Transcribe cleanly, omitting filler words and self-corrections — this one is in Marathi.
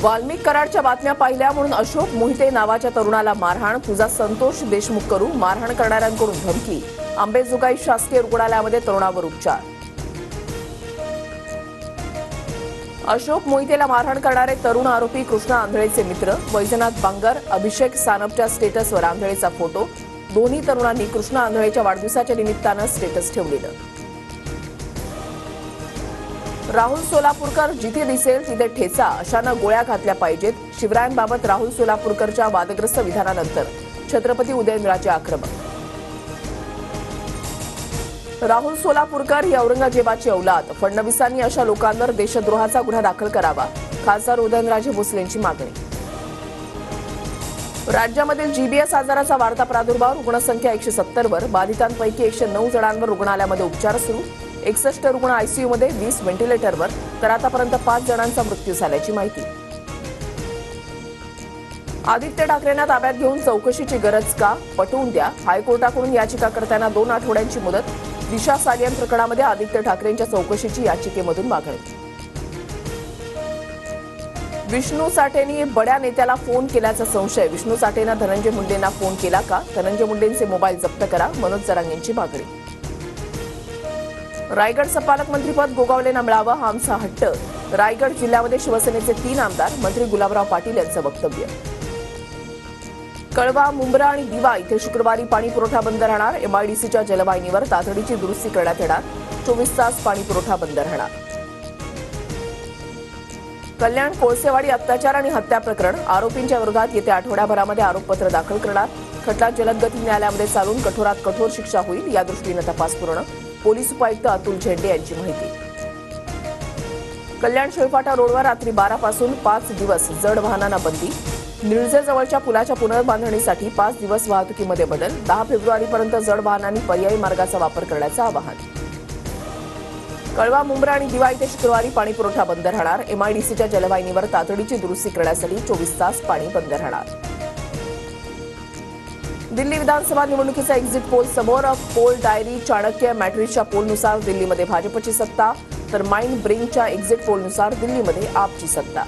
वाल्मिक कराडच्या बातम्या पाहिल्या म्हणून अशोक मोहिते नावाच्या तरुणाला मारहाण, तुझा संतोष देशमुख करू, मारहाण करणाऱ्यांकडून धमकी. अंबेजोगाई शासकीय रुग्णालयामध्ये तरुणावर उपचार. अशोक मोहितेला मारहाण करणारे तरुण आरोपी कृष्णा आंधळेचे मित्र वैजनाथ बांगर, अभिषेक सानपच्या स्टेटसवर आंधळेचा फोटो. दोन्ही तरुणांनी कृष्णा आंधळेच्या वाढदिवसाच्या निमित्तानं स्टेटस ठेवलेलं. राहुल सोलापूरकर जिथे दिसेल तिथे ठेचा, अशानं गोळ्या घातल्या पाहिजेत. शिवरायांबाबत राहुल सोलापूरकरच्या वादग्रस्त विधानानंतर छत्रपती उदयनराजे आक्रमक. राहुल सोलापूरकर ही औरंगजेबाची औलाद. फडणवीसांनी अशा लोकांवर देशद्रोहाचा गुन्हा दाखल करावा. खासदार उदयनराजे भोसलेंची मागणी. राज्यामधील जीबीएस आजाराचा वाढता प्रादुर्भाव. रुग्णसंख्या 170 वर. बाधितांपैकी 109 जणांवर रुग्णालयामध्ये उपचार सुरू. 61 रुग्ण आयसीयूमध्ये, 20 व्हेंटिलेटरवर. तर आतापर्यंत 5 जणांचा मृत्यू झाल्याची माहिती. आदित्य ठाकरेंना ताब्यात घेऊन चौकशीची गरज का? पटवून द्या. हायकोर्टाकडून याचिकाकर्त्यांना 2 आठवड्यांची मुदत. दिशा सालियन प्रकरणामध्ये आदित्य ठाकरेंच्या चौकशीची याचिकेमधून मागणी. विष्णू साठेंनी बड्या नेत्याला फोन केल्याचा संशय. विष्णू साठेंना धनंजय मुंडेंना फोन केला का? धनंजय मुंडेंचे मोबाईल जप्त करा. मनोज जरांगेंची मागणी. रायगडचं पालकमंत्रीपद गोगावलेंना मिळावं हा आमचा हट्ट. रायगड जिल्ह्यामध्ये शिवसेनेचे 3 आमदार. मंत्री गुलाबराव पाटील यांचं वक्तव्य. कळवा, मुंब्रा आणि दिवा इथे शुक्रवारी पाणी पुरवठा बंद राहणार. एमआयडीसीच्या जलवाहिनीवर तातडीची दुरुस्ती करण्यात येणार. 24 तास पाणी पुरवठा बंद राहणार. कल्याण कोळसेवाडी अत्याचार आणि हत्या प्रकरण. आरोपींच्या विरोधात येत्या आठवड्याभरामध्ये आरोपपत्र दाखल करणार. खटला जलदगती न्यायालयामध्ये चालून कठोरात कठोर शिक्षा होईल. या दृष्टीनं तपास पूर्ण. पोलीस उपायुक्त अतुल झेंडे यांची माहिती. कल्याण शिळफाटा रोडवर रात्री 12 पासून 5 दिवस जड वाहनांना बंदी. निळजेजवळच्या पुलाच्या पुनर्बांधणीसाठी 5 दिवस वाहतुकीमध्ये बदल. 10 फेब्रुवारीपर्यंत जड वाहनांनी पर्यायी मार्गाचा वापर करण्याचं आवाहन. कळवा, मुंब्रा आणि दिवा इथे शुक्रवारी पाणी पुरवठा बंद राहणार. एमआयडीसीच्या जलवाहिनीवर तातडीची दुरुस्ती करण्यासाठी 24 तास पाणी बंद राहणार. दिल्ली विधानसभा निवडणुकीचा एक्झिट पोल समोर. पोल डायरी, चाणक्य, मॅट्रिक्सच्या पोलनुसार दिल्लीमध्ये भाजपची सत्ता, तर माइंड ब्रिंगच्या एक्झिट पोलनुसार दिल्लीमध्ये आपची सत्ता.